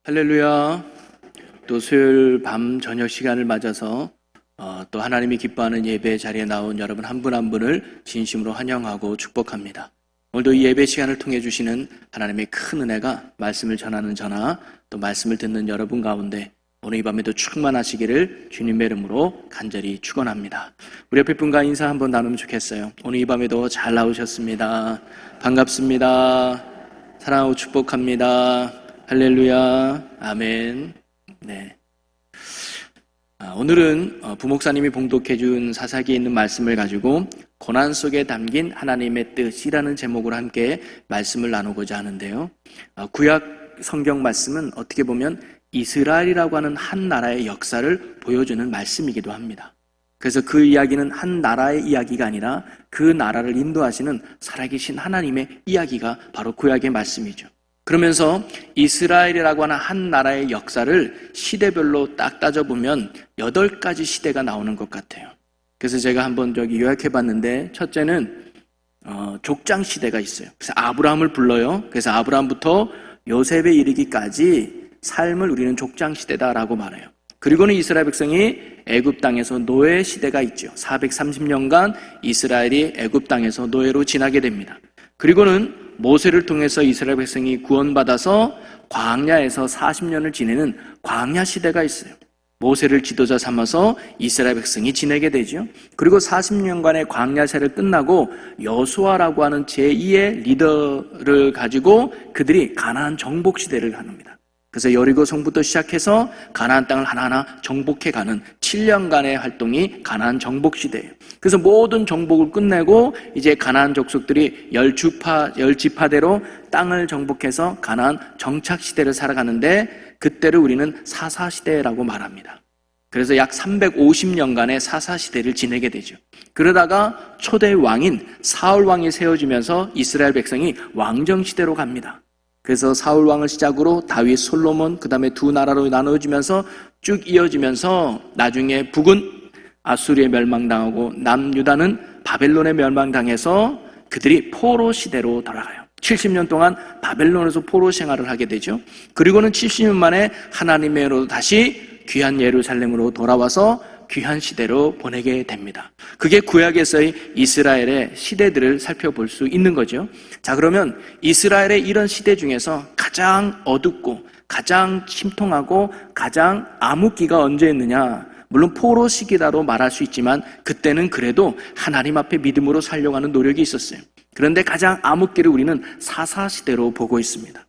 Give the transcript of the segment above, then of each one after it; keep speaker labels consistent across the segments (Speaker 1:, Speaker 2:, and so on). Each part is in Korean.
Speaker 1: 할렐루야. 또 수요일 밤 저녁 시간을 맞아서 또 하나님이 기뻐하는 예배 자리에 나온 여러분 한 분 한 분을 진심으로 환영하고 축복합니다. 오늘도 이 예배 시간을 통해 주시는 하나님의 큰 은혜가 말씀을 전하는 저나 또 말씀을 듣는 여러분 가운데 오늘 이 밤에도 충만하시기를 주님의 이름으로 간절히 축원합니다. 우리 옆에 분과 인사 한번 나누면 좋겠어요. 오늘 이 밤에도 잘 나오셨습니다. 반갑습니다. 사랑하고 축복합니다. 할렐루야. 아멘. 네. 오늘은 부목사님이 봉독해 준 사사기에 있는 말씀을 가지고 고난 속에 담긴 하나님의 뜻이라는 제목으로 함께 말씀을 나누고자 하는데요. 구약 성경 말씀은 어떻게 보면 이스라엘이라고 하는 한 나라의 역사를 보여주는 말씀이기도 합니다. 그래서 그 이야기는 한 나라의 이야기가 아니라 그 나라를 인도하시는 살아계신 하나님의 이야기가 바로 구약의 말씀이죠. 그러면서 이스라엘이라고 하는 한 나라의 역사를 시대별로 딱 따져보면 8가지 시대가 나오는 것 같아요. 그래서 제가 한번 요약해 봤는데, 첫째는 족장 시대가 있어요. 그래서 아브라함을 불러요. 그래서 아브라함부터 요셉에 이르기까지 삶을 우리는 족장 시대다라고 말해요. 그리고는 이스라엘 백성이 애굽 땅에서 노예 시대가 있죠. 430년간 이스라엘이 애굽 땅에서 노예로 지나게 됩니다. 그리고는 모세를 통해서 이스라엘 백성이 구원받아서 광야에서 40년을 지내는 광야 시대가 있어요. 모세를 지도자 삼아서 이스라엘 백성이 지내게 되죠. 그리고 40년간의 광야 세를 끝나고 여수아라고 하는 제2의 리더를 가지고 그들이 가나안 정복 시대를 합니다. 그래서 여리고 성부터 시작해서 가나안 땅을 하나하나 정복해가는 7년간의 활동이 가나안 정복 시대예요. 그래서 모든 정복을 끝내고 이제 가나안 족속들이 10지파대로 땅을 정복해서 가나안 정착 시대를 살아가는데, 그때를 우리는 사사시대라고 말합니다. 그래서 약 350년간의 사사시대를 지내게 되죠. 그러다가 초대 왕인 사울 왕이 세워지면서 이스라엘 백성이 왕정시대로 갑니다. 그래서 사울 왕을 시작으로 다윗, 솔로몬, 그 다음에 두 나라로 나눠지면서 쭉 이어지면서 나중에 북은 아수리에 멸망당하고 남유다는 바벨론에 멸망당해서 그들이 포로 시대로 돌아가요. 70년 동안 바벨론에서 포로 생활을 하게 되죠. 그리고는 70년 만에 하나님의로 다시 귀한 예루살렘으로 돌아와서 귀한 시대로 보내게 됩니다. 그게 구약에서의 이스라엘의 시대들을 살펴볼 수 있는 거죠. 자, 그러면 이스라엘의 이런 시대 중에서 가장 어둡고 가장 침통하고 가장 암흑기가 언제였느냐? 물론 포로 시기다로 말할 수 있지만 그때는 그래도 하나님 앞에 믿음으로 살려고 하는 노력이 있었어요. 그런데 가장 암흑기를 우리는 사사시대로 보고 있습니다.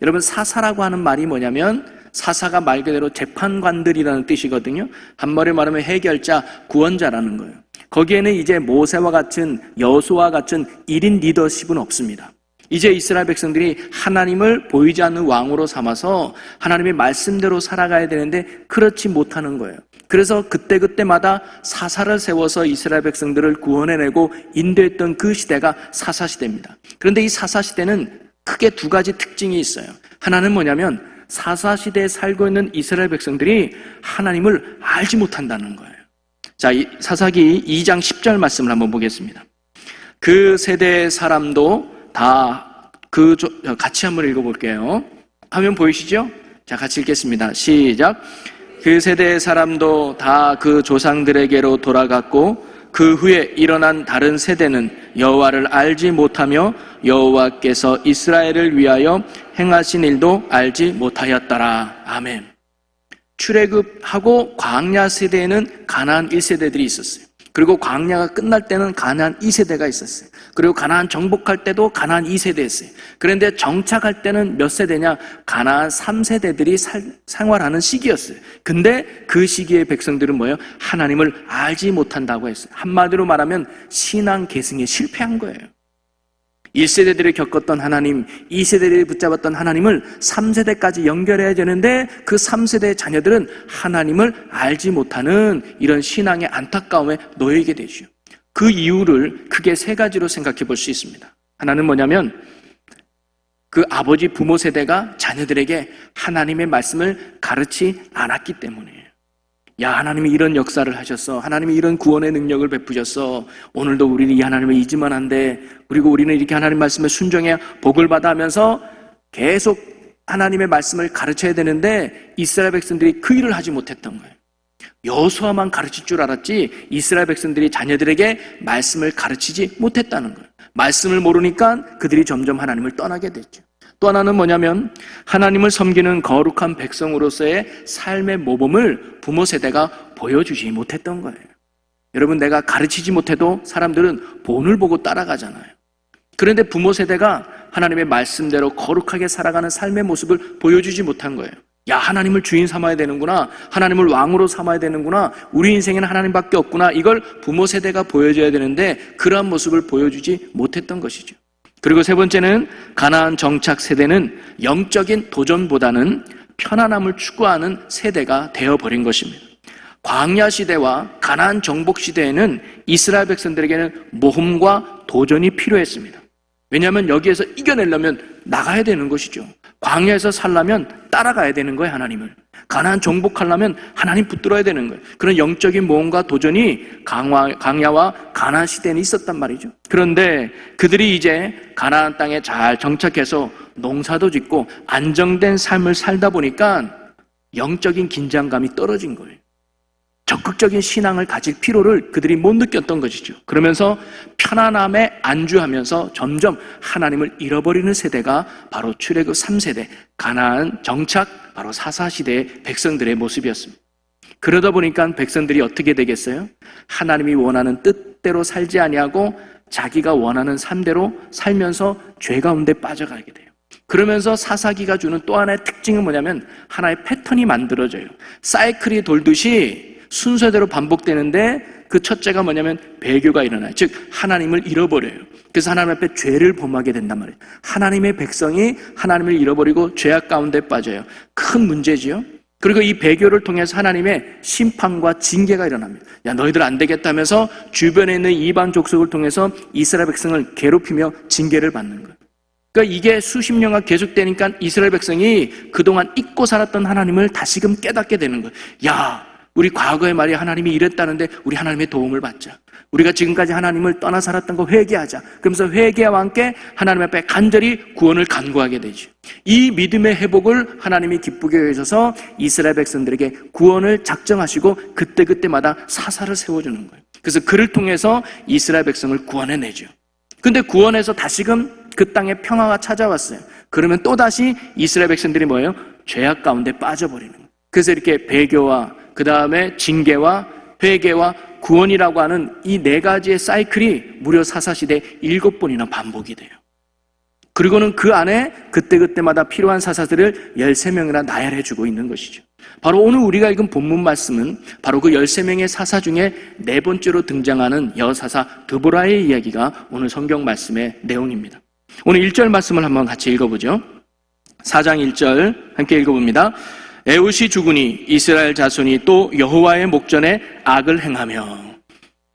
Speaker 1: 여러분, 사사라고 하는 말이 뭐냐면 사사가 말 그대로 재판관들이라는 뜻이거든요. 한마디로 말하면 해결자, 구원자라는 거예요. 거기에는 이제 모세와 같은 여호수아와 같은 1인 리더십은 없습니다. 이제 이스라엘 백성들이 하나님을 보이지 않는 왕으로 삼아서 하나님의 말씀대로 살아가야 되는데 그렇지 못하는 거예요. 그래서 그때그때마다 사사를 세워서 이스라엘 백성들을 구원해내고 인도했던 그 시대가 사사시대입니다. 그런데 이 사사시대는 크게 2가지 특징이 있어요. 하나는 뭐냐면 사사시대에 살고 있는 이스라엘 백성들이 하나님을 알지 못한다는 거예요. 자, 사사기 2장 10절 말씀을 한번 보겠습니다. 그 세대의 사람도 다 같이 한번 읽어볼게요. 화면 보이시죠? 자, 같이 읽겠습니다. 시작. 그 세대의 사람도 다 그 조상들에게로 돌아갔고 그 후에 일어난 다른 세대는 여호와를 알지 못하며 여호와께서 이스라엘을 위하여 행하신 일도 알지 못하였더라. 아멘. 출애굽하고 광야 세대에는 가나안 1세대들이 있었어요. 그리고 광야가 끝날 때는 가나안 2세대가 있었어요. 그리고 가나안 정복할 때도 가나안 2세대였어요. 그런데 정착할 때는 몇 세대냐? 가나안 3세대들이 생활하는 시기였어요. 근데 그 시기의 백성들은 뭐예요? 하나님을 알지 못한다고 했어요. 한마디로 말하면 신앙 계승에 실패한 거예요. 1세대들이 겪었던 하나님, 2세대들이 붙잡았던 하나님을 3세대까지 연결해야 되는데 그 3세대의 자녀들은 하나님을 알지 못하는 이런 신앙의 안타까움에 놓이게 되죠. 그 이유를 크게 3가지로 생각해 볼 수 있습니다. 하나는 뭐냐면 그 아버지 부모 세대가 자녀들에게 하나님의 말씀을 가르치지 않았기 때문이에요. 야, 하나님이 이런 역사를 하셨어. 하나님이 이런 구원의 능력을 베푸셨어. 오늘도 우리는 이 하나님을 잊으면 안 돼. 그리고 우리는 이렇게 하나님 말씀에 순종해야 복을 받아 하면서 계속 하나님의 말씀을 가르쳐야 되는데 이스라엘 백성들이 그 일을 하지 못했던 거예요. 여호수아만 가르칠 줄 알았지 이스라엘 백성들이 자녀들에게 말씀을 가르치지 못했다는 거예요. 말씀을 모르니까 그들이 점점 하나님을 떠나게 됐죠. 또 하나는 뭐냐면 하나님을 섬기는 거룩한 백성으로서의 삶의 모범을 부모 세대가 보여주지 못했던 거예요. 여러분, 내가 가르치지 못해도 사람들은 본을 보고 따라가잖아요. 그런데 부모 세대가 하나님의 말씀대로 거룩하게 살아가는 삶의 모습을 보여주지 못한 거예요. 야, 하나님을 주인 삼아야 되는구나, 하나님을 왕으로 삼아야 되는구나, 우리 인생에는 하나님밖에 없구나, 이걸 부모 세대가 보여줘야 되는데 그러한 모습을 보여주지 못했던 것이죠. 그리고 세 번째는 가나안 정착 세대는 영적인 도전보다는 편안함을 추구하는 세대가 되어버린 것입니다. 광야 시대와 가나안 정복 시대에는 이스라엘 백성들에게는 모험과 도전이 필요했습니다. 왜냐하면 여기에서 이겨내려면 나가야 되는 것이죠. 광야에서 살려면 따라가야 되는 거예요, 하나님을. 가나안 정복하려면 하나님 붙들어야 되는 거예요. 그런 영적인 모험과 도전이 광야와 가나안 시대에는 있었단 말이죠. 그런데 그들이 이제 가나안 땅에 잘 정착해서 농사도 짓고 안정된 삶을 살다 보니까 영적인 긴장감이 떨어진 거예요. 적극적인 신앙을 가질 필요를 그들이 못 느꼈던 것이죠. 그러면서 편안함에 안주하면서 점점 하나님을 잃어버리는 세대가 바로 출애굽 3세대 가나안 정착 바로 사사시대의 백성들의 모습이었습니다. 그러다 보니까 백성들이 어떻게 되겠어요? 하나님이 원하는 뜻대로 살지 아니하고 자기가 원하는 삶대로 살면서 죄 가운데 빠져가게 돼요. 그러면서 사사기가 주는 또 하나의 특징은 뭐냐면 하나의 패턴이 만들어져요. 사이클이 돌듯이 순서대로 반복되는데 그 첫째가 뭐냐면 배교가 일어나요. 즉 하나님을 잃어버려요. 그래서 하나님 앞에 죄를 범하게 된단 말이에요. 하나님의 백성이 하나님을 잃어버리고 죄악 가운데 빠져요. 큰 문제지요. 그리고 이 배교를 통해서 하나님의 심판과 징계가 일어납니다. 야, 너희들 안 되겠다면서 주변에 있는 이방 족속을 통해서 이스라엘 백성을 괴롭히며 징계를 받는 거예요. 그러니까 이게 수십 년간 계속되니까 이스라엘 백성이 그동안 잊고 살았던 하나님을 다시금 깨닫게 되는 거예요. 야, 우리 과거에 말이야 하나님이 이랬다는데 우리 하나님의 도움을 받자. 우리가 지금까지 하나님을 떠나 살았던 거 회개하자. 그러면서 회개와 함께 하나님 앞에 간절히 구원을 간구하게 되죠. 이 믿음의 회복을 하나님이 기쁘게 여기셔서 이스라엘 백성들에게 구원을 작정하시고 그때그때마다 사사를 세워주는 거예요. 그래서 그를 통해서 이스라엘 백성을 구원해내죠. 근데 구원해서 다시금 그 땅에 평화가 찾아왔어요. 그러면 또다시 이스라엘 백성들이 뭐예요? 죄악 가운데 빠져버리는 거예요. 그래서 이렇게 배교와 그 다음에 징계와 회개와 구원이라고 하는 이 네 가지의 사이클이 무려 사사시대 7번이나 반복이 돼요. 그리고는 그 안에 그때그때마다 필요한 사사들을 13명이나 나열해주고 있는 것이죠. 바로 오늘 우리가 읽은 본문 말씀은 바로 그 13명의 사사 중에 네 번째로 등장하는 여사사 드보라의 이야기가 오늘 성경 말씀의 내용입니다. 오늘 1절 말씀을 한번 같이 읽어보죠. 4장 1절 함께 읽어봅니다. 에훗이 죽으니 이스라엘 자손이 또 여호와의 목전에 악을 행하며.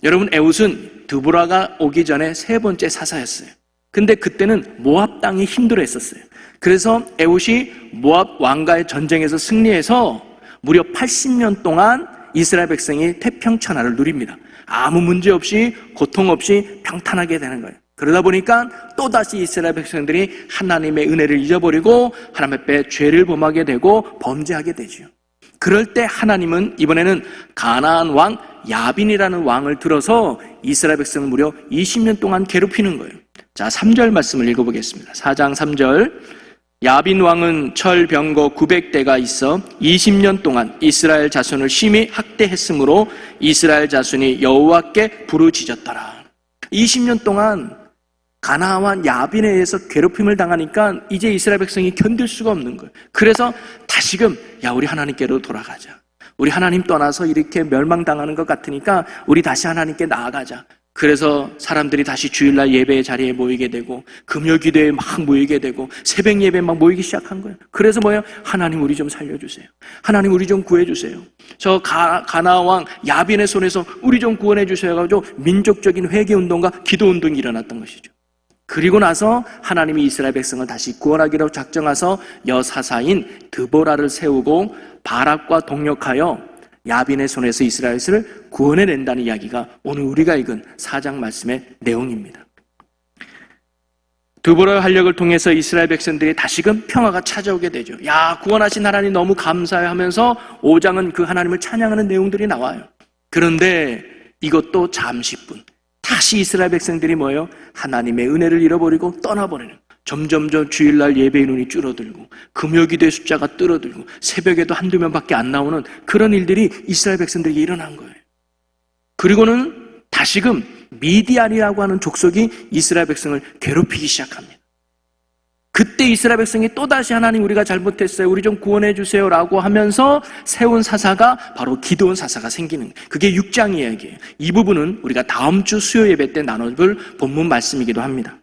Speaker 1: 여러분, 에훗은 드보라가 오기 전에 세 번째 사사였어요. 근데 그때는 모압 땅이 힘들어했었어요. 그래서 에훗이 모압 왕과의 전쟁에서 승리해서 무려 80년 동안 이스라엘 백성이 태평천하를 누립니다. 아무 문제 없이 고통 없이 평탄하게 되는 거예요. 그러다 보니까 또다시 이스라엘 백성들이 하나님의 은혜를 잊어버리고 하나님 앞에 죄를 범하게 되고 범죄하게 되죠. 그럴 때 하나님은 이번에는 가나안 왕 야빈이라는 왕을 들어서 이스라엘 백성을 무려 20년 동안 괴롭히는 거예요. 자, 3절 말씀을 읽어보겠습니다. 4장 3절. 야빈 왕은 철 병거 900대가 있어 20년 동안 이스라엘 자손을 심히 학대했으므로 이스라엘 자손이 여호와께 부르짖었더라. 20년 동안 가나안 야빈에 의해서 괴롭힘을 당하니까 이제 이스라엘 백성이 견딜 수가 없는 거예요. 그래서 다시금 야, 우리 하나님께로 돌아가자. 우리 하나님 떠나서 이렇게 멸망당하는 것 같으니까 우리 다시 하나님께 나아가자. 그래서 사람들이 다시 주일날 예배의 자리에 모이게 되고 금요기도에 막 모이게 되고 새벽 예배에 막 모이기 시작한 거예요. 그래서 뭐예요? 하나님 우리 좀 살려주세요. 하나님 우리 좀 구해주세요. 저 가나안 왕 야빈의 손에서 우리 좀 구원해 주셔야 가지고 민족적인 회개운동과 기도운동이 일어났던 것이죠. 그리고 나서 하나님이 이스라엘 백성을 다시 구원하기로 작정하서 여사사인 드보라를 세우고 바락과 동력하여 야빈의 손에서 이스라엘을 구원해낸다는 이야기가 오늘 우리가 읽은 4장 말씀의 내용입니다. 드보라의 활약을 통해서 이스라엘 백성들이 다시금 평화가 찾아오게 되죠. 야, 구원하신 하나님 너무 감사해 하면서 5장은 그 하나님을 찬양하는 내용들이 나와요. 그런데 이것도 잠시뿐. 다시 이스라엘 백성들이 뭐예요? 하나님의 은혜를 잃어버리고 떠나버리는, 점점점 주일날 예배의 눈이 줄어들고 금요기도의 숫자가 줄어들고 새벽에도 한두 명밖에 안 나오는 그런 일들이 이스라엘 백성들에게 일어난 거예요. 그리고는 다시금 미디안이라고 하는 족속이 이스라엘 백성을 괴롭히기 시작합니다. 그때 이스라엘 백성이 또다시 하나님 우리가 잘못했어요, 우리 좀 구원해 주세요 라고 하면서 세운 사사가 바로 기드온 사사가 생기는 거예요. 그게 6장 이야기예요. 이 부분은 우리가 다음 주 수요 예배 때 나눠볼 본문 말씀이기도 합니다.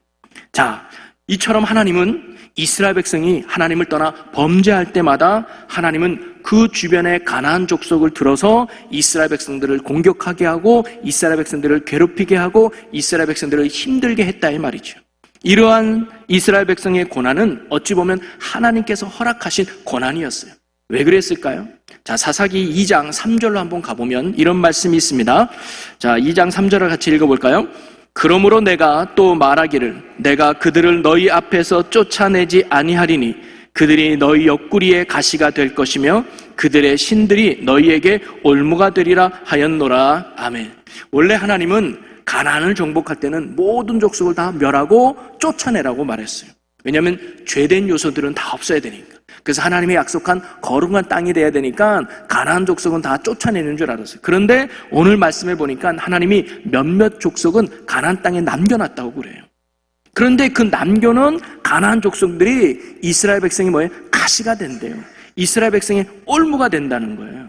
Speaker 1: 자, 이처럼 하나님은 이스라엘 백성이 하나님을 떠나 범죄할 때마다 하나님은 그 주변의 가나안 족속을 들어서 이스라엘 백성들을 공격하게 하고 이스라엘 백성들을 괴롭히게 하고 이스라엘 백성들을 힘들게 했다 이 말이죠. 이러한 이스라엘 백성의 고난은 어찌 보면 하나님께서 허락하신 고난이었어요. 왜 그랬을까요? 자, 사사기 2장 3절로 한번 가보면 이런 말씀이 있습니다. 자, 2장 3절을 같이 읽어볼까요? 그러므로 내가 또 말하기를 내가 그들을 너희 앞에서 쫓아내지 아니하리니 그들이 너희 옆구리의 가시가 될 것이며 그들의 신들이 너희에게 올무가 되리라 하였노라. 아멘. 원래 하나님은 가나안을 정복할 때는 모든 족속을 다 멸하고 쫓아내라고 말했어요. 왜냐하면 죄된 요소들은 다 없어야 되니까. 그래서 하나님의 약속한 거룩한 땅이 돼야 되니까 가나안 족속은 다 쫓아내는 줄 알았어요. 그런데 오늘 말씀해 보니까 하나님이 몇몇 족속은 가나안 땅에 남겨놨다고 그래요. 그런데 그 남겨놓은 가나안 족속들이 이스라엘 백성이 뭐예요? 가시가 된대요. 이스라엘 백성의 올무가 된다는 거예요.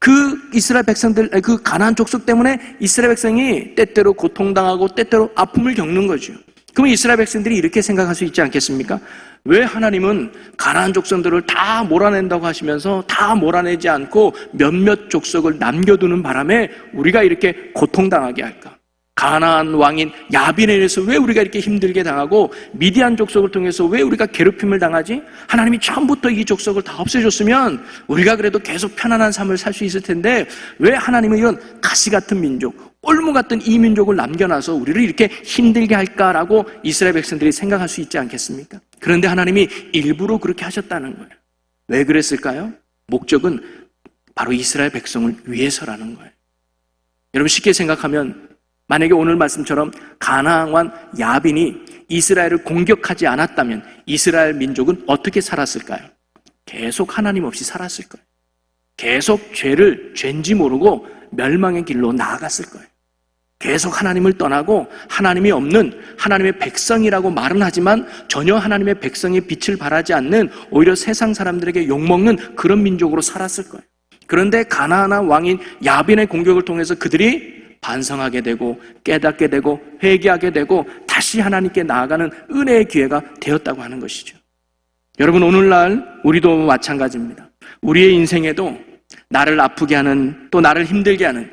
Speaker 1: 그 이스라엘 백성들, 그 가나안 족속 때문에 이스라엘 백성이 때때로 고통당하고 때때로 아픔을 겪는 거죠. 그러면 이스라엘 백성들이 이렇게 생각할 수 있지 않겠습니까? 왜 하나님은 가나안 족속들을 다 몰아낸다고 하시면서 다 몰아내지 않고 몇몇 족속을 남겨두는 바람에 우리가 이렇게 고통당하게 할까? 가나안 왕인 야빈에 의해서 왜 우리가 이렇게 힘들게 당하고 미디안 족속을 통해서 왜 우리가 괴롭힘을 당하지? 하나님이 처음부터 이 족속을 다 없애줬으면 우리가 그래도 계속 편안한 삶을 살 수 있을 텐데 왜 하나님은 이런 가시 같은 민족, 올무 같은 이 민족을 남겨놔서 우리를 이렇게 힘들게 할까라고 이스라엘 백성들이 생각할 수 있지 않겠습니까? 그런데 하나님이 일부러 그렇게 하셨다는 거예요. 왜 그랬을까요? 목적은 바로 이스라엘 백성을 위해서라는 거예요. 여러분 쉽게 생각하면 만약에 오늘 말씀처럼 가나안 왕 야빈이 이스라엘을 공격하지 않았다면 이스라엘 민족은 어떻게 살았을까요? 계속 하나님 없이 살았을 거예요. 계속 죄인지 모르고 멸망의 길로 나아갔을 거예요. 계속 하나님을 떠나고 하나님이 없는 하나님의 백성이라고 말은 하지만 전혀 하나님의 백성의 빛을 발하지 않는 오히려 세상 사람들에게 욕먹는 그런 민족으로 살았을 거예요. 그런데 가나안 왕인 야빈의 공격을 통해서 그들이 반성하게 되고 깨닫게 되고 회개하게 되고 다시 하나님께 나아가는 은혜의 기회가 되었다고 하는 것이죠. 여러분 오늘날 우리도 마찬가지입니다. 우리의 인생에도 나를 아프게 하는 또 나를 힘들게 하는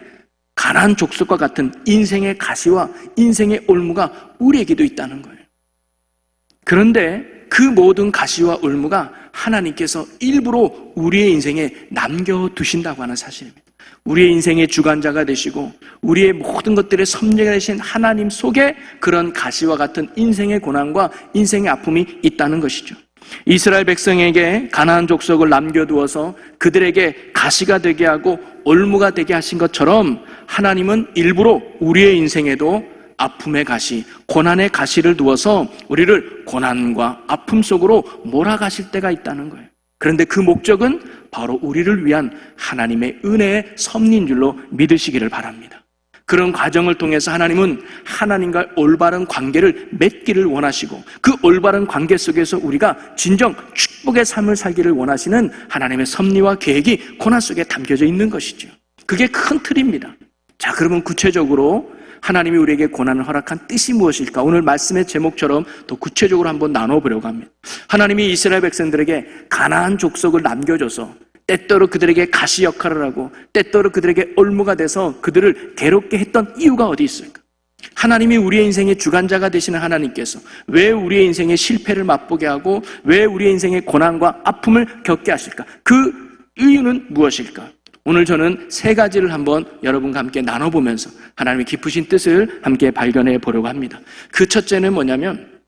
Speaker 1: 가나안 족속과 같은 인생의 가시와 인생의 올무가 우리에게도 있다는 거예요. 그런데 그 모든 가시와 올무가 하나님께서 일부러 우리의 인생에 남겨두신다고 하는 사실입니다. 우리의 인생의 주관자가 되시고 우리의 모든 것들의 섭리가 되신 하나님 속에 그런 가시와 같은 인생의 고난과 인생의 아픔이 있다는 것이죠. 이스라엘 백성에게 가나안 족속을 남겨두어서 그들에게 가시가 되게 하고 올무가 되게 하신 것처럼 하나님은 일부러 우리의 인생에도 아픔의 가시, 고난의 가시를 두어서 우리를 고난과 아픔 속으로 몰아가실 때가 있다는 거예요. 그런데 그 목적은 바로 우리를 위한 하나님의 은혜의 섭리인 줄로 믿으시기를 바랍니다. 그런 과정을 통해서 하나님은 하나님과 올바른 관계를 맺기를 원하시고 그 올바른 관계 속에서 우리가 진정 축복의 삶을 살기를 원하시는 하나님의 섭리와 계획이 고난 속에 담겨져 있는 것이죠. 그게 큰 틀입니다. 자, 그러면 구체적으로 하나님이 우리에게 고난을 허락한 뜻이 무엇일까? 오늘 말씀의 제목처럼 더 구체적으로 한번 나눠보려고 합니다. 하나님이 이스라엘 백성들에게 가나안 족속을 남겨줘서 때때로 그들에게 가시 역할을 하고 때때로 그들에게 올무가 돼서 그들을 괴롭게 했던 이유가 어디 있을까? 하나님이 우리의 인생의 주관자가 되시는 하나님께서 왜 우리의 인생의 실패를 맛보게 하고 왜 우리의 인생의 고난과 아픔을 겪게 하실까? 그 이유는 무엇일까? 오늘 저는 세 가지를 한번 여러분과 함께 나눠보면서 하나님의 깊으신 뜻을 함께 발견해 보려고 합니다. 그 첫째는 뭐냐면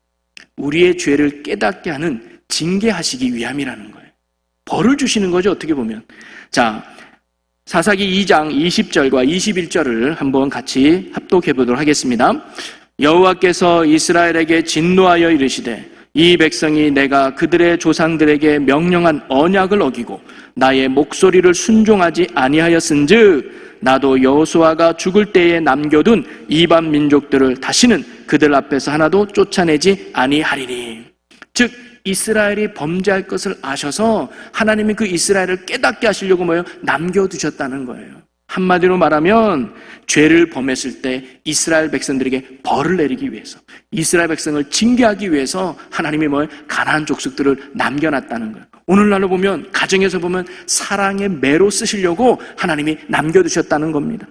Speaker 1: 우리의 죄를 깨닫게 하는 징계하시기 위함이라는 거예요. 벌을 주시는 거죠, 어떻게 보면. 자, 사사기 2장 20절과 21절을 한번 같이 합독해 보도록 하겠습니다. 여호와께서 이스라엘에게 진노하여 이르시되 이 백성이 내가 그들의 조상들에게 명령한 언약을 어기고 나의 목소리를 순종하지 아니하였은즉 나도 여호수아가 죽을 때에 남겨둔 이방 민족들을 다시는 그들 앞에서 하나도 쫓아내지 아니하리니. 즉 이스라엘이 범죄할 것을 아셔서 하나님이 그 이스라엘을 깨닫게 하시려고 남겨두셨다는 거예요. 한마디로 말하면 죄를 범했을 때 이스라엘 백성들에게 벌을 내리기 위해서, 이스라엘 백성을 징계하기 위해서 하나님이 가나안 족속들을 남겨놨다는 거예요. 오늘날로 보면, 가정에서 보면 사랑의 매로 쓰시려고 하나님이 남겨두셨다는 겁니다.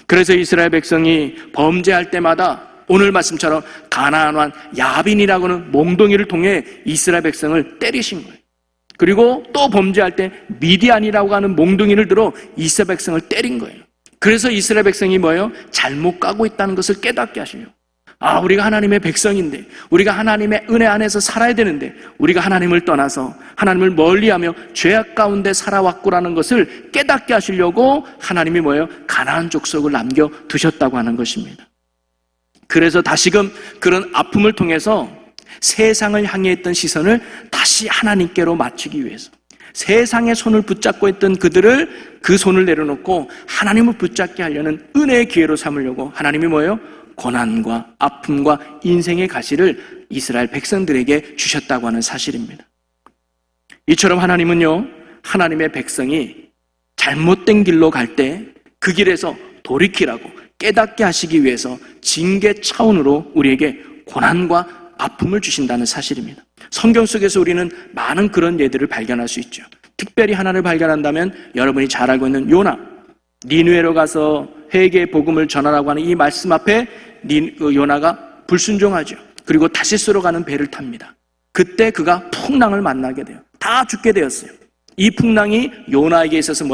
Speaker 1: 그래서 이스라엘 백성이 범죄할 때마다 오늘 말씀처럼 가나안 왕 야빈이라고 하는 몽둥이를 통해 이스라엘 백성을 때리신 거예요. 그리고 또 범죄할 때 미디안이라고 하는 몽둥이를 들어 이스라엘 백성을 때린 거예요. 그래서 이스라엘 백성이 잘못 가고 있다는 것을 깨닫게 하시려고. 우리가 하나님의 백성인데, 우리가 하나님의 은혜 안에서 살아야 되는데, 우리가 하나님을 떠나서 하나님을 멀리하며 죄악 가운데 살아왔구라는 것을 깨닫게 하시려고 하나님이 가나안 족속을 남겨두셨다고 하는 것입니다. 그래서 다시금 그런 아픔을 통해서 세상을 향해 있던 시선을 다시 하나님께로 맞추기 위해서, 세상의 손을 붙잡고 있던 그들을 그 손을 내려놓고 하나님을 붙잡게 하려는 은혜의 기회로 삼으려고 하나님이 고난과 아픔과 인생의 가시를 이스라엘 백성들에게 주셨다고 하는 사실입니다. 이처럼 하나님은요, 하나님의 백성이 잘못된 길로 갈 때 그 길에서 돌이키라고 깨닫게 하시기 위해서 징계 차원으로 우리에게 고난과 아픔을 주신다는 사실입니다. 성경 속에서 우리는 많은 그런 예들을 발견할 수 있죠. 특별히 하나를 발견한다면 여러분이 잘 알고 있는 요나, 니느웨로 가서 회개의 복음을 전하라고 하는 이 말씀 앞에 요나가 불순종하죠. 그리고 다시스로 가는 배를 탑니다. 그때 그가 풍랑을 만나게 돼요. 다 죽게 되었어요. 이 풍랑이 요나에게 있어서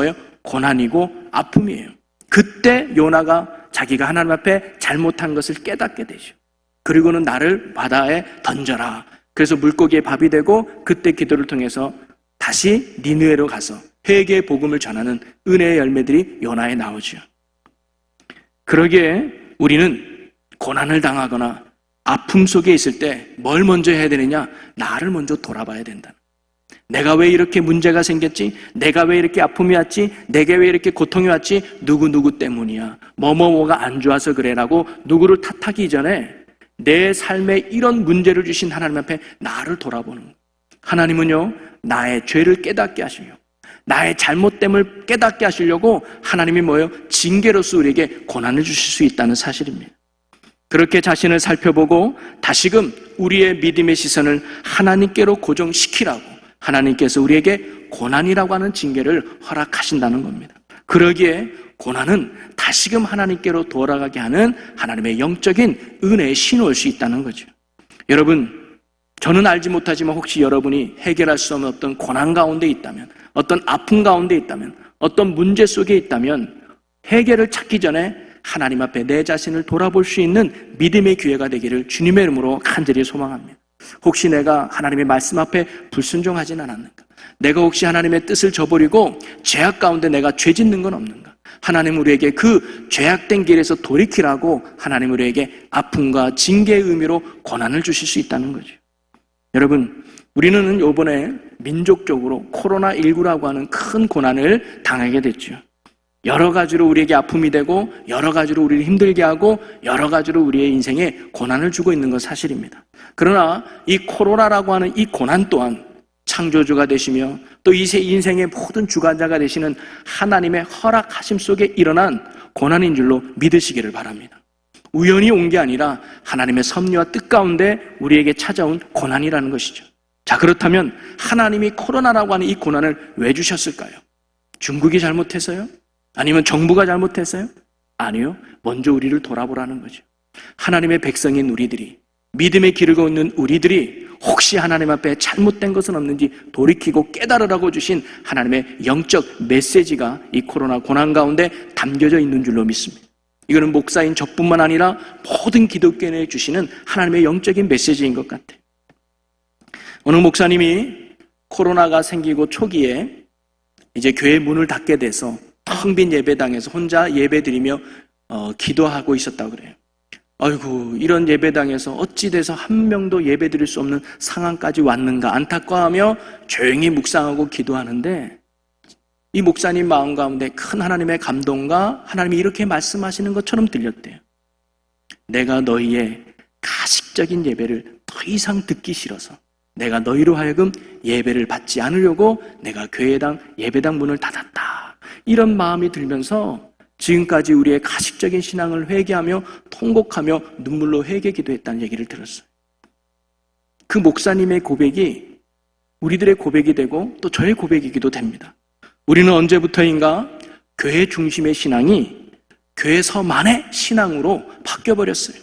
Speaker 1: 고난이고 아픔이에요. 그때 요나가 자기가 하나님 앞에 잘못한 것을 깨닫게 되죠. 그리고는 나를 바다에 던져라. 그래서 물고기의 밥이 되고 그때 기도를 통해서 다시 니느웨로 가서 회개의 복음을 전하는 은혜의 열매들이 요나에 나오죠. 그러기에 우리는 고난을 당하거나 아픔 속에 있을 때 뭘 먼저 해야 되느냐? 나를 먼저 돌아봐야 된다. 내가 왜 이렇게 문제가 생겼지? 내가 왜 이렇게 아픔이 왔지? 내게 왜 이렇게 고통이 왔지? 누구 때문이야? 뭐가 안 좋아서 그래라고 누구를 탓하기 전에 내 삶에 이런 문제를 주신 하나님 앞에 나를 돌아보는 거예요. 하나님은요, 나의 죄를 깨닫게 하시려고, 나의 잘못됨을 깨닫게 하시려고 하나님이 징계로서 우리에게 고난을 주실 수 있다는 사실입니다. 그렇게 자신을 살펴보고 다시금 우리의 믿음의 시선을 하나님께로 고정시키라고 하나님께서 우리에게 고난이라고 하는 징계를 허락하신다는 겁니다. 그러기에 고난은 다시금 하나님께로 돌아가게 하는 하나님의 영적인 은혜의 신호일 수 있다는 거죠. 여러분, 저는 알지 못하지만 혹시 여러분이 해결할 수 없는 어떤 고난 가운데 있다면, 어떤 아픔 가운데 있다면, 어떤 문제 속에 있다면 해결을 찾기 전에 하나님 앞에 내 자신을 돌아볼 수 있는 믿음의 기회가 되기를 주님의 이름으로 간절히 소망합니다. 혹시 내가 하나님의 말씀 앞에 불순종하진 않았는가? 내가 혹시 하나님의 뜻을 저버리고 죄악 가운데 내가 죄 짓는 건 없는가? 하나님 우리에게 그 죄악된 길에서 돌이키라고 하나님 우리에게 아픔과 징계의 의미로 고난을 주실 수 있다는 거죠. 여러분, 우리는 이번에 민족적으로 코로나19라고 하는 큰 고난을 당하게 됐죠. 여러 가지로 우리에게 아픔이 되고 여러 가지로 우리를 힘들게 하고 여러 가지로 우리의 인생에 고난을 주고 있는 건 사실입니다. 그러나 이 코로나라고 하는 이 고난 또한 창조주가 되시며 또 이 인생의 모든 주관자가 되시는 하나님의 허락하심 속에 일어난 고난인 줄로 믿으시기를 바랍니다. 우연히 온 게 아니라 하나님의 섭리와 뜻 가운데 우리에게 찾아온 고난이라는 것이죠. 자, 그렇다면 하나님이 코로나라고 하는 이 고난을 왜 주셨을까요? 중국이 잘못해서요? 아니면 정부가 잘못했어요? 아니요. 먼저 우리를 돌아보라는 거죠. 하나님의 백성인 우리들이, 믿음의 길을 걷는 우리들이 혹시 하나님 앞에 잘못된 것은 없는지 돌이키고 깨달으라고 주신 하나님의 영적 메시지가 이 코로나 고난 가운데 담겨져 있는 줄로 믿습니다. 이거는 목사인 저뿐만 아니라 모든 기독교인에게 주시는 하나님의 영적인 메시지인 것 같아요. 어느 목사님이 코로나가 생기고 초기에 이제 교회 문을 닫게 돼서 텅 빈 예배당에서 혼자 예배드리며 기도하고 있었다고 그래요. 아이고, 이런 예배당에서 어찌 돼서 한 명도 예배드릴 수 없는 상황까지 왔는가 안타까워하며 조용히 묵상하고 기도하는데, 이 목사님 마음 가운데 큰 하나님의 감동과 하나님이 이렇게 말씀하시는 것처럼 들렸대요. 내가 너희의 가식적인 예배를 더 이상 듣기 싫어서 내가 너희로 하여금 예배를 받지 않으려고 내가 교회당 예배당 문을 닫았다. 이런 마음이 들면서 지금까지 우리의 가식적인 신앙을 회개하며 통곡하며 눈물로 회개 기도했다는 얘기를 들었어요. 그 목사님의 고백이 우리들의 고백이 되고 또 저의 고백이기도 됩니다. 우리는 언제부터인가 교회 중심의 신앙이 교회서만의 신앙으로 바뀌어버렸어요.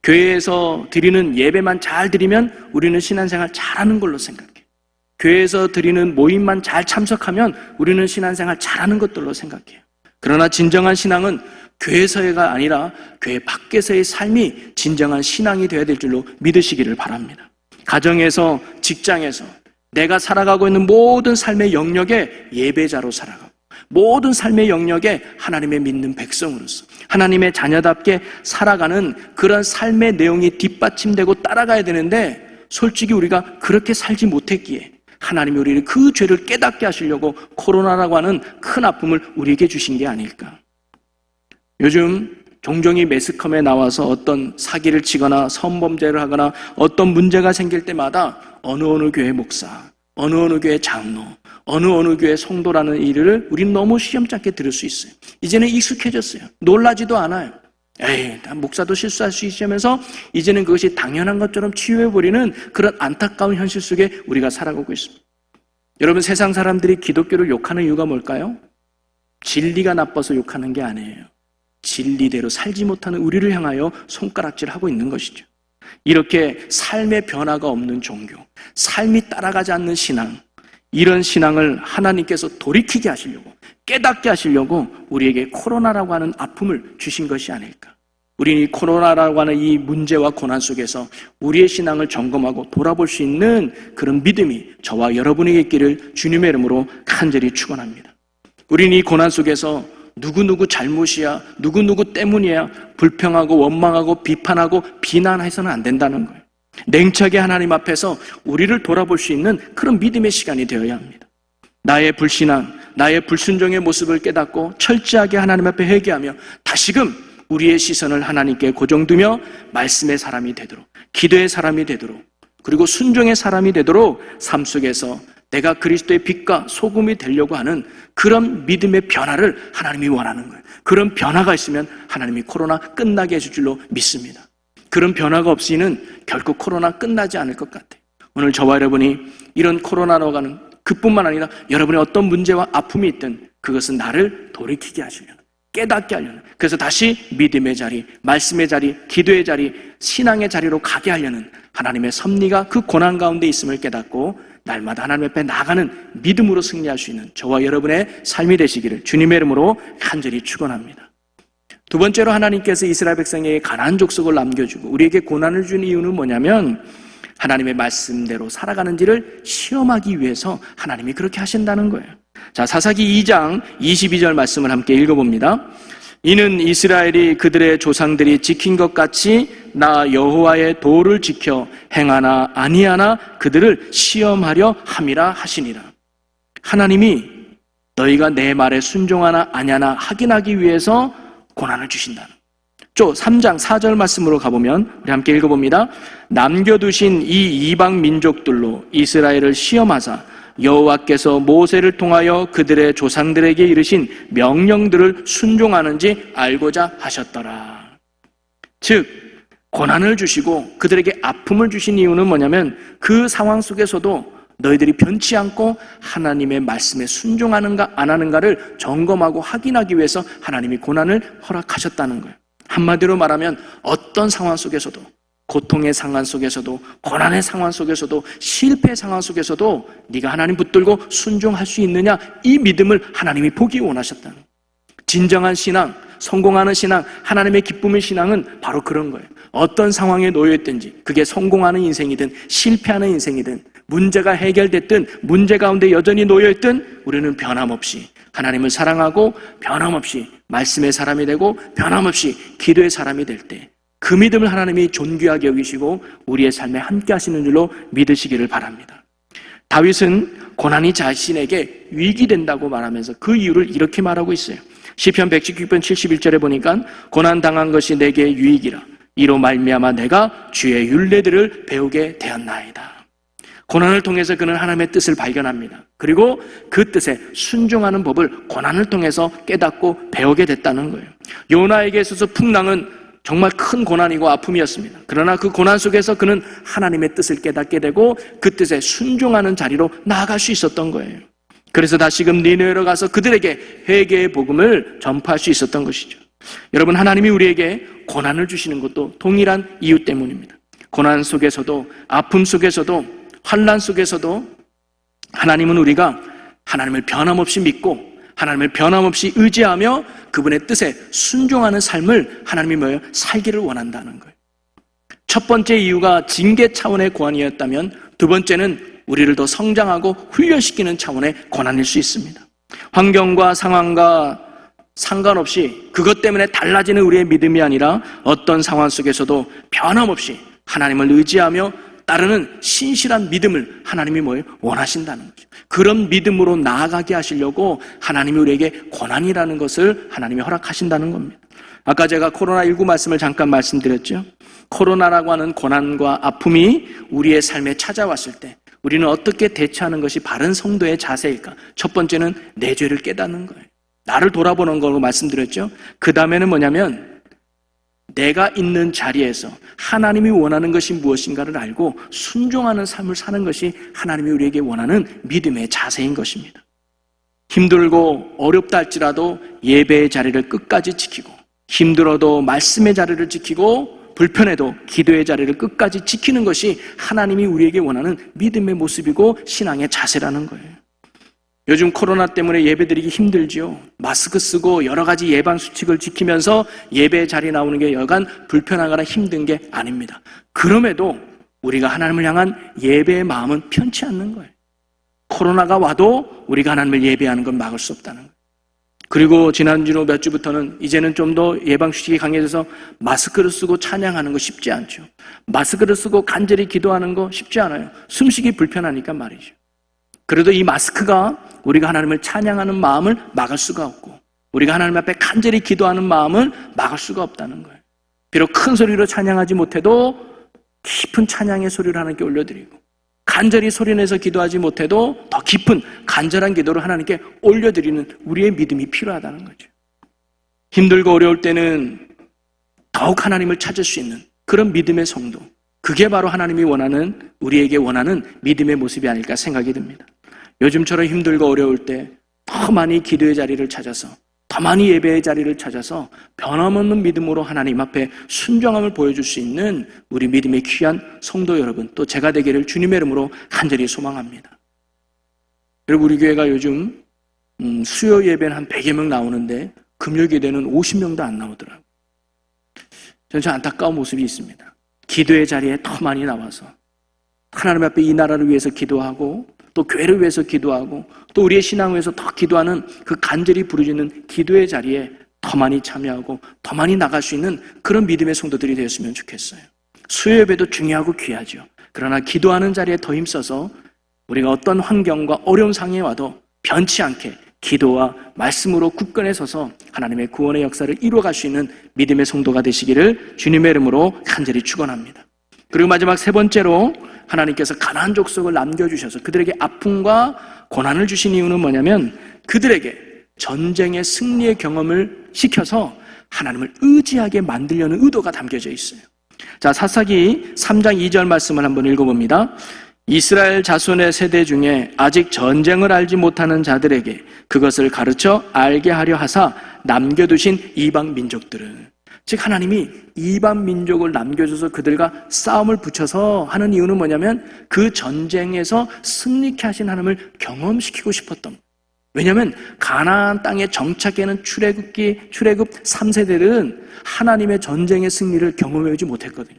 Speaker 1: 교회에서 드리는 예배만 잘 드리면 우리는 신앙생활 잘하는 걸로 생각해요. 교회에서 드리는 모임만 잘 참석하면 우리는 신앙생활 잘하는 것들로 생각해요. 그러나 진정한 신앙은 교회에서가 아니라 교회 밖에서의 삶이 진정한 신앙이 되어야 될 줄로 믿으시기를 바랍니다. 가정에서, 직장에서 내가 살아가고 있는 모든 삶의 영역에 예배자로 살아가고 모든 삶의 영역에 하나님의 믿는 백성으로서 하나님의 자녀답게 살아가는 그런 삶의 내용이 뒷받침되고 따라가야 되는데, 솔직히 우리가 그렇게 살지 못했기에 하나님이 우리를 그 죄를 깨닫게 하시려고 코로나라고 하는 큰 아픔을 우리에게 주신 게 아닐까. 요즘 종종이 매스컴에 나와서 어떤 사기를 치거나 성범죄를 하거나 어떤 문제가 생길 때마다 어느 교회 목사, 어느 교회 장로, 어느 교회 성도라는 일을 우리는 너무 시험찮게 들을 수 있어요. 이제는 익숙해졌어요. 놀라지도 않아요. 에이, 목사도 실수할 수 있으면서 이제는 그것이 당연한 것처럼 치유해버리는 그런 안타까운 현실 속에 우리가 살아가고 있습니다. 여러분, 세상 사람들이 기독교를 욕하는 이유가 뭘까요? 진리가 나빠서 욕하는 게 아니에요. 진리대로 살지 못하는 우리를 향하여 손가락질하고 있는 것이죠. 이렇게 삶의 변화가 없는 종교, 삶이 따라가지 않는 신앙, 이런 신앙을 하나님께서 돌이키게 하시려고, 깨닫게 하시려고 우리에게 코로나라고 하는 아픔을 주신 것이 아닐까. 우리는 이 코로나라고 하는 이 문제와 고난 속에서 우리의 신앙을 점검하고 돌아볼 수 있는 그런 믿음이 저와 여러분에게 있기를 주님의 이름으로 간절히 축원합니다. 우리는 이 고난 속에서 누구 잘못이야, 누구 때문이야 불평하고 원망하고 비판하고 비난해서는 안 된다는 거예요. 냉철하게 하나님 앞에서 우리를 돌아볼 수 있는 그런 믿음의 시간이 되어야 합니다. 나의 불신앙, 나의 불순종의 모습을 깨닫고 철저하게 하나님 앞에 회개하며 다시금 우리의 시선을 하나님께 고정두며 말씀의 사람이 되도록, 기도의 사람이 되도록, 그리고 순종의 사람이 되도록 삶 속에서 내가 그리스도의 빛과 소금이 되려고 하는 그런 믿음의 변화를 하나님이 원하는 거예요. 그런 변화가 있으면 하나님이 코로나 끝나게 해줄 줄로 믿습니다. 그런 변화가 없이는 결코 코로나 끝나지 않을 것 같아요. 오늘 저와 여러분이 이런 코로나로 가는 그뿐만 아니라 여러분의 어떤 문제와 아픔이 있든 그것은 나를 돌이키게 하시려는, 깨닫게 하려는, 그래서 다시 믿음의 자리, 말씀의 자리, 기도의 자리, 신앙의 자리로 가게 하려는 하나님의 섭리가 그 고난 가운데 있음을 깨닫고 날마다 하나님 앞에 나가는 믿음으로 승리할 수 있는 저와 여러분의 삶이 되시기를 주님의 이름으로 간절히 축원합니다. 두 번째로 하나님께서 이스라엘 백성에게 가나안 족속을 남겨주고 우리에게 고난을 준 이유는 뭐냐면 하나님의 말씀대로 살아가는지를 시험하기 위해서 하나님이 그렇게 하신다는 거예요. 자, 사사기 2장 22절 말씀을 함께 읽어봅니다. 이는 이스라엘이 그들의 조상들이 지킨 것 같이 나 여호와의 도를 지켜 행하나 아니하나 그들을 시험하려 함이라 하시니라. 하나님이 너희가 내 말에 순종하나 아니하나 확인하기 위해서 고난을 주신다는. 3장 4절 말씀으로 가보면 우리 함께 읽어봅니다. 남겨두신 이 이방 민족들로 이스라엘을 시험하사 여호와께서 모세를 통하여 그들의 조상들에게 이르신 명령들을 순종하는지 알고자 하셨더라. 즉 고난을 주시고 그들에게 아픔을 주신 이유는 뭐냐면 그 상황 속에서도 너희들이 변치 않고 하나님의 말씀에 순종하는가 안 하는가를 점검하고 확인하기 위해서 하나님이 고난을 허락하셨다는 거예요. 한마디로 말하면 어떤 상황 속에서도, 고통의 상황 속에서도, 고난의 상황 속에서도, 실패의 상황 속에서도 네가 하나님 붙들고 순종할 수 있느냐, 이 믿음을 하나님이 보기 원하셨다는 거예요. 진정한 신앙, 성공하는 신앙, 하나님의 기쁨의 신앙은 바로 그런 거예요. 어떤 상황에 놓여 있든지 그게 성공하는 인생이든 실패하는 인생이든 문제가 해결됐든 문제 가운데 여전히 놓여있든 우리는 변함없이 하나님을 사랑하고 변함없이 말씀의 사람이 되고 변함없이 기도의 사람이 될 때 그 믿음을 하나님이 존귀하게 여기시고 우리의 삶에 함께 하시는 줄로 믿으시기를 바랍니다. 다윗은 고난이 자신에게 위기 된다고 말하면서 그 이유를 이렇게 말하고 있어요. 시편 119편 71절에 보니까 고난 당한 것이 내게 유익이라 이로 말미암아 내가 주의 율례들을 배우게 되었나이다. 고난을 통해서 그는 하나님의 뜻을 발견합니다. 그리고 그 뜻에 순종하는 법을 고난을 통해서 깨닫고 배우게 됐다는 거예요. 요나에게 있어서 풍랑은 정말 큰 고난이고 아픔이었습니다. 그러나 그 고난 속에서 그는 하나님의 뜻을 깨닫게 되고 그 뜻에 순종하는 자리로 나아갈 수 있었던 거예요. 그래서 다시금 니느웨로 가서 그들에게 회개의 복음을 전파할 수 있었던 것이죠. 여러분, 하나님이 우리에게 고난을 주시는 것도 동일한 이유 때문입니다. 고난 속에서도 아픔 속에서도 환난 속에서도 하나님은 우리가 하나님을 변함없이 믿고 하나님을 변함없이 의지하며 그분의 뜻에 순종하는 삶을 하나님이 살기를 원한다는 거예요. 첫 번째 이유가 징계 차원의 고난이었다면 두 번째는 우리를 더 성장하고 훈련시키는 차원의 고난일 수 있습니다. 환경과 상황과 상관없이 그것 때문에 달라지는 우리의 믿음이 아니라 어떤 상황 속에서도 변함없이 하나님을 의지하며 따르는 신실한 믿음을 하나님이 원하신다는 거죠. 그런 믿음으로 나아가게 하시려고 하나님이 우리에게 고난이라는 것을 하나님이 허락하신다는 겁니다. 아까 제가 코로나19 말씀을 잠깐 말씀드렸죠. 코로나라고 하는 고난과 아픔이 우리의 삶에 찾아왔을 때 우리는 어떻게 대처하는 것이 바른 성도의 자세일까? 첫 번째는 내 죄를 깨닫는 거예요. 나를 돌아보는 걸로 말씀드렸죠. 그 다음에는 뭐냐면 내가 있는 자리에서 하나님이 원하는 것이 무엇인가를 알고 순종하는 삶을 사는 것이 하나님이 우리에게 원하는 믿음의 자세인 것입니다. 힘들고 어렵다 할지라도 예배의 자리를 끝까지 지키고 힘들어도 말씀의 자리를 지키고 불편해도 기도의 자리를 끝까지 지키는 것이 하나님이 우리에게 원하는 믿음의 모습이고 신앙의 자세라는 거예요. 요즘 코로나 때문에 예배드리기 힘들죠. 마스크 쓰고 여러 가지 예방 수칙을 지키면서 예배 자리에 나오는 게 여간 불편하거나 힘든 게 아닙니다. 그럼에도 우리가 하나님을 향한 예배의 마음은 편치 않는 거예요. 코로나가 와도 우리가 하나님을 예배하는 건 막을 수 없다는 거예요. 그리고 지난주 몇 주부터는 이제는 좀 더 예방 수칙이 강해져서 마스크를 쓰고 찬양하는 거 쉽지 않죠. 마스크를 쓰고 간절히 기도하는 거 쉽지 않아요. 숨쉬기 불편하니까 말이죠. 그래도 이 마스크가 우리가 하나님을 찬양하는 마음을 막을 수가 없고 우리가 하나님 앞에 간절히 기도하는 마음을 막을 수가 없다는 거예요. 비록 큰 소리로 찬양하지 못해도 깊은 찬양의 소리를 하나님께 올려드리고 간절히 소리내서 기도하지 못해도 더 깊은 간절한 기도를 하나님께 올려드리는 우리의 믿음이 필요하다는 거죠. 힘들고 어려울 때는 더욱 하나님을 찾을 수 있는 그런 믿음의 성도, 그게 바로 하나님이 원하는 우리에게 원하는 믿음의 모습이 아닐까 생각이 듭니다. 요즘처럼 힘들고 어려울 때 더 많이 기도의 자리를 찾아서 더 많이 예배의 자리를 찾아서 변함없는 믿음으로 하나님 앞에 순종함을 보여줄 수 있는 우리 믿음의 귀한 성도 여러분, 또 제가 되기를 주님의 이름으로 간절히 소망합니다. 그리고 우리 교회가 요즘 수요 예배는 한 100여 명 나오는데 금요 기도에는 50명도 안 나오더라고요. 저는 좀 안타까운 모습이 있습니다. 기도의 자리에 더 많이 나와서 하나님 앞에 이 나라를 위해서 기도하고 또 교회를 위해서 기도하고 또 우리의 신앙을 위해서 더 기도하는 그 간절히 부르짖는 기도의 자리에 더 많이 참여하고 더 많이 나갈 수 있는 그런 믿음의 성도들이 되었으면 좋겠어요. 수요 예배도 중요하고 귀하죠. 그러나 기도하는 자리에 더 힘써서 우리가 어떤 환경과 어려운 상황에 와도 변치 않게 기도와 말씀으로 굳건해 서서 하나님의 구원의 역사를 이루어갈 수 있는 믿음의 성도가 되시기를 주님의 이름으로 간절히 축원합니다. 그리고 마지막 세 번째로 하나님께서 가나안 족속을 남겨주셔서 그들에게 아픔과 고난을 주신 이유는 뭐냐면 그들에게 전쟁의 승리의 경험을 시켜서 하나님을 의지하게 만들려는 의도가 담겨져 있어요. 자, 사사기 3장 2절 말씀을 한번 읽어봅니다. 이스라엘 자손의 세대 중에 아직 전쟁을 알지 못하는 자들에게 그것을 가르쳐 알게 하려 하사 남겨두신 이방 민족들은, 즉 하나님이 이방 민족을 남겨줘서 그들과 싸움을 붙여서 하는 이유는 뭐냐면 그 전쟁에서 승리케 하신 하나님을 경험시키고 싶었던, 왜냐하면 가나안 땅에 정착해는 출애굽 3세대들은 하나님의 전쟁의 승리를 경험하지 못했거든요.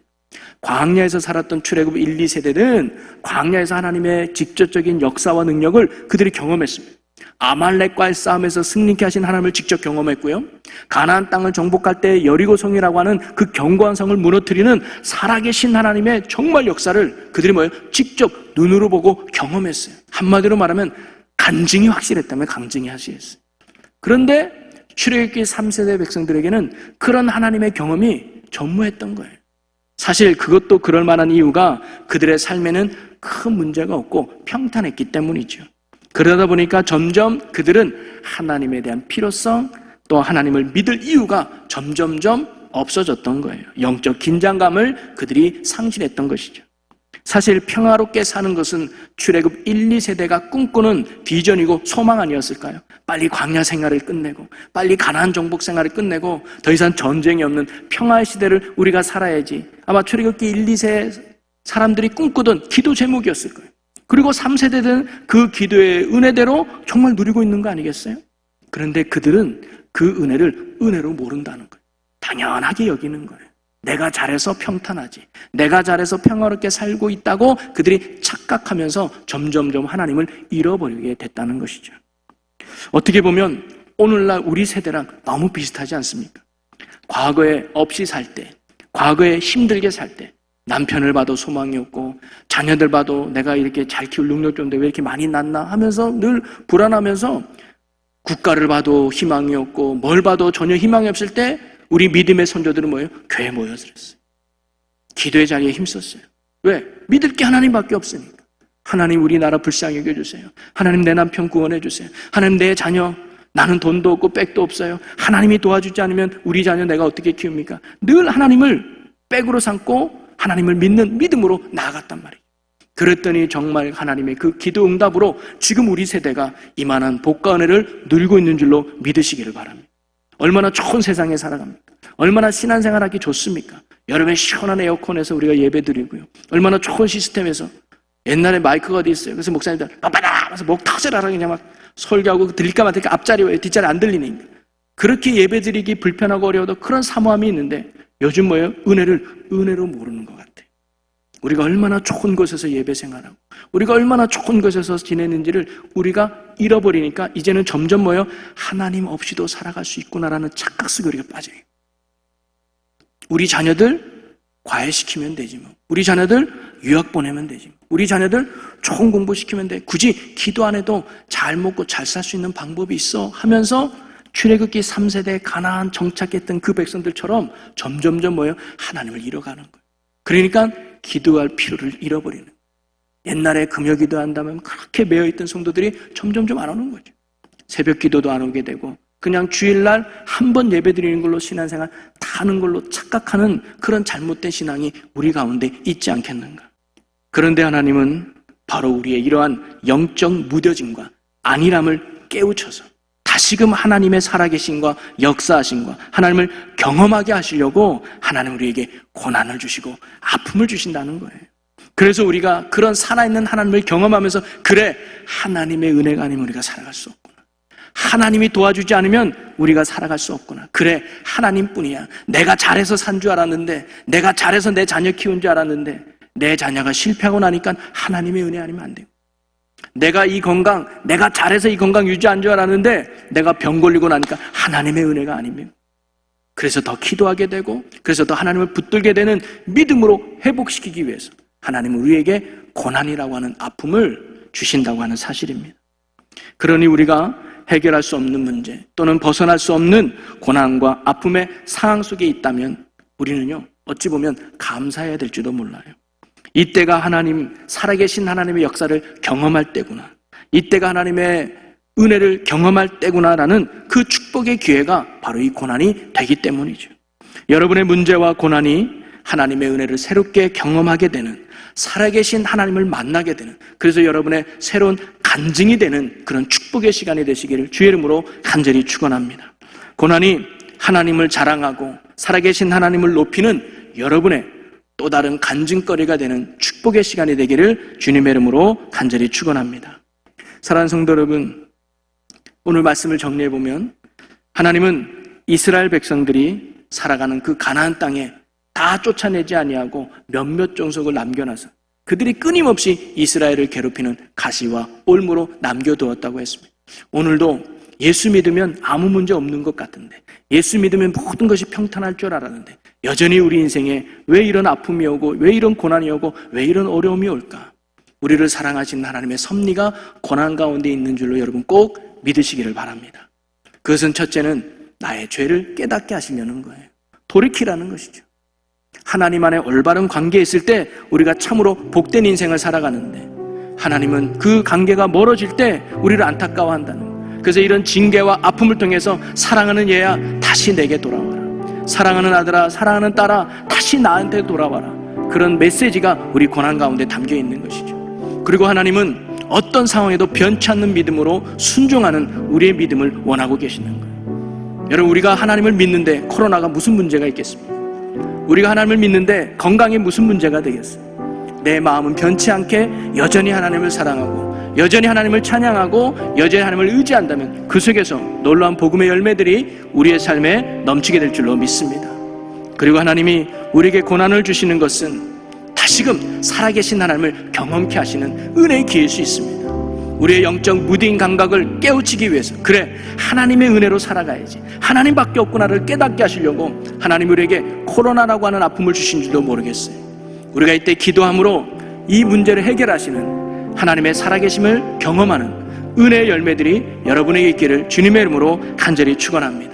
Speaker 1: 광야에서 살았던 출애굽 1, 2세대는 광야에서 하나님의 직접적인 역사와 능력을 그들이 경험했습니다. 아말렉과의 싸움에서 승리케 하신 하나님을 직접 경험했고요. 가나안 땅을 정복할 때 여리고성이라고 하는 그 견고한 성을 무너뜨리는 살아계신 하나님의 정말 역사를 그들이 직접 눈으로 보고 경험했어요. 한마디로 말하면 간증이 확실했다면 강증이 확실했어요. 그런데 출애굽기 3세대 백성들에게는 그런 하나님의 경험이 전무했던 거예요. 사실 그것도 그럴 만한 이유가 그들의 삶에는 큰 문제가 없고 평탄했기 때문이죠. 그러다 보니까 점점 그들은 하나님에 대한 필요성, 또 하나님을 믿을 이유가 점점점 없어졌던 거예요. 영적 긴장감을 그들이 상실했던 것이죠. 사실 평화롭게 사는 것은 출애굽 1, 2세대가 꿈꾸는 비전이고 소망 아니었을까요? 빨리 광야 생활을 끝내고 빨리 가나안 정복 생활을 끝내고 더 이상 전쟁이 없는 평화의 시대를 우리가 살아야지. 아마 출애굽기 1, 2세 사람들이 꿈꾸던 기도 제목이었을 거예요. 그리고 3세대들은 그 기도의 은혜대로 정말 누리고 있는 거 아니겠어요? 그런데 그들은 그 은혜를 은혜로 모른다는 거예요. 당연하게 여기는 거예요. 내가 잘해서 평탄하지, 내가 잘해서 평화롭게 살고 있다고 그들이 착각하면서 점점점 하나님을 잃어버리게 됐다는 것이죠. 어떻게 보면 오늘날 우리 세대랑 너무 비슷하지 않습니까? 과거에 없이 살 때, 과거에 힘들게 살 때 남편을 봐도 소망이 없고 자녀들 봐도 내가 이렇게 잘 키울 능력 좀 돼 왜 이렇게 많이 낳나 하면서 늘 불안하면서 국가를 봐도 희망이 없고 뭘 봐도 전혀 희망이 없을 때 우리 믿음의 선조들은 뭐예요? 교회에 모여서 그랬어요. 기도의 자리에 힘썼어요. 왜? 믿을 게 하나님밖에 없으니까. 하나님 우리나라 불쌍히 여겨주세요. 하나님 내 남편 구원해 주세요. 하나님 내 자녀, 나는 돈도 없고 백도 없어요. 하나님이 도와주지 않으면 우리 자녀 내가 어떻게 키웁니까? 늘 하나님을 백으로 삼고 하나님을 믿는 믿음으로 나아갔단 말이에요. 그랬더니 정말 하나님의 그 기도 응답으로 지금 우리 세대가 이만한 복과 은혜를 누리고 있는 줄로 믿으시기를 바랍니다. 얼마나 좋은 세상에 살아갑니까? 얼마나 신앙생활하기 좋습니까? 여름에 시원한 에어컨에서 우리가 예배드리고요. 얼마나 좋은 시스템에서 옛날에 마이크가 어디 있어요? 그래서 목사님들 빠빠다 하면서 목 터져라 그냥 막 설교하고 들릴까 말까 앞자리 왜 뒷자리 안 들리니까 그렇게 예배드리기 불편하고 어려워도 그런 사모함이 있는데 요즘 뭐예요? 은혜로 모르는 것 같아요. 우리가 얼마나 좋은 곳에서 예배 생활하고 우리가 얼마나 좋은 곳에서 지내는지를 우리가 잃어버리니까 이제는 점점 뭐예요? 하나님 없이도 살아갈 수 있구나라는 착각 속에 우리가 빠져요. 우리 자녀들 과외시키면 되지 뭐. 우리 자녀들 유학 보내면 되지 뭐. 우리 자녀들 좋은 공부시키면 돼. 굳이 기도 안 해도 잘 먹고 잘 살 수 있는 방법이 있어 하면서 출애굽기 3세대 가나안 정착했던 그 백성들처럼 점점점 뭐예요? 하나님을 잃어가는 거예요. 그러니까 기도할 필요를 잃어버리는 거예요. 옛날에 금요 기도한다면 그렇게 매여있던 성도들이 점점점 안 오는 거죠. 새벽 기도도 안 오게 되고 그냥 주일날 한 번 예배 드리는 걸로 신앙생활 다 하는 걸로 착각하는 그런 잘못된 신앙이 우리 가운데 있지 않겠는가. 그런데 하나님은 바로 우리의 이러한 영적 무뎌짐과 안일함을 깨우쳐서 다시금 하나님의 살아계심과 역사하심과 하나님을 경험하게 하시려고 하나님 우리에게 고난을 주시고 아픔을 주신다는 거예요. 그래서 우리가 그런 살아있는 하나님을 경험하면서 그래 하나님의 은혜가 아니면 우리가 살아갈 수 없구나. 하나님이 도와주지 않으면 우리가 살아갈 수 없구나. 그래 하나님뿐이야. 내가 잘해서 산 줄 알았는데 내가 잘해서 내 자녀 키운 줄 알았는데 내 자녀가 실패하고 나니까 하나님의 은혜 아니면 안 돼요. 내가 이 건강, 내가 잘해서 이 건강 유지한 줄 알았는데 내가 병 걸리고 나니까 하나님의 은혜가 아니면 그래서 더 기도하게 되고 그래서 더 하나님을 붙들게 되는 믿음으로 회복시키기 위해서 하나님은 우리에게 고난이라고 하는 아픔을 주신다고 하는 사실입니다. 그러니 우리가 해결할 수 없는 문제 또는 벗어날 수 없는 고난과 아픔의 상황 속에 있다면 우리는요 어찌 보면 감사해야 될지도 몰라요. 이때가 하나님, 살아계신 하나님의 역사를 경험할 때구나. 이때가 하나님의 은혜를 경험할 때구나라는 그 축복의 기회가 바로 이 고난이 되기 때문이죠. 여러분의 문제와 고난이 하나님의 은혜를 새롭게 경험하게 되는, 살아계신 하나님을 만나게 되는, 그래서 여러분의 새로운 간증이 되는 그런 축복의 시간이 되시기를 주의 이름으로 간절히 축원합니다. 고난이 하나님을 자랑하고 살아계신 하나님을 높이는 여러분의 또 다른 간증거리가 되는 축복의 시간이 되기를 주님의 이름으로 간절히 축원합니다. 사랑하는 성도 여러분, 오늘 말씀을 정리해 보면 하나님은 이스라엘 백성들이 살아가는 그 가나안 땅에 다 쫓아내지 아니하고 몇몇 종속을 남겨놔서 그들이 끊임없이 이스라엘을 괴롭히는 가시와 올무로 남겨두었다고 했습니다. 오늘도 예수 믿으면 아무 문제 없는 것 같은데, 예수 믿으면 모든 것이 평탄할 줄 알았는데, 여전히 우리 인생에 왜 이런 아픔이 오고 왜 이런 고난이 오고 왜 이런 어려움이 올까? 우리를 사랑하시는 하나님의 섭리가 고난 가운데 있는 줄로 여러분 꼭 믿으시기를 바랍니다. 그것은 첫째는 나의 죄를 깨닫게 하시려는 거예요. 돌이키라는 것이죠. 하나님 안에 올바른 관계에 있을 때 우리가 참으로 복된 인생을 살아가는데, 하나님은 그 관계가 멀어질 때 우리를 안타까워한다는 거예요. 그래서 이런 징계와 아픔을 통해서 사랑하는 얘야 다시 내게 돌아와라, 사랑하는 아들아 사랑하는 딸아 다시 나한테 돌아와라, 그런 메시지가 우리 고난 가운데 담겨 있는 것이죠. 그리고 하나님은 어떤 상황에도 변치 않는 믿음으로 순종하는 우리의 믿음을 원하고 계시는 거예요. 여러분, 우리가 하나님을 믿는데 코로나가 무슨 문제가 있겠습니까? 우리가 하나님을 믿는데 건강에 무슨 문제가 되겠어요? 내 마음은 변치 않게 여전히 하나님을 사랑하고 여전히 하나님을 찬양하고 여전히 하나님을 의지한다면 그 속에서 놀라운 복음의 열매들이 우리의 삶에 넘치게 될 줄로 믿습니다. 그리고 하나님이 우리에게 고난을 주시는 것은 다시금 살아계신 하나님을 경험케 하시는 은혜의 기회일 수 있습니다. 우리의 영적 무딘 감각을 깨우치기 위해서, 그래 하나님의 은혜로 살아가야지, 하나님밖에 없구나를 깨닫게 하시려고 하나님 우리에게 코로나라고 하는 아픔을 주신 줄도 모르겠어요. 우리가 이때 기도함으로 이 문제를 해결하시는 하나님의 살아계심을 경험하는 은혜의 열매들이 여러분에게 있기를 주님의 이름으로 간절히 축원합니다.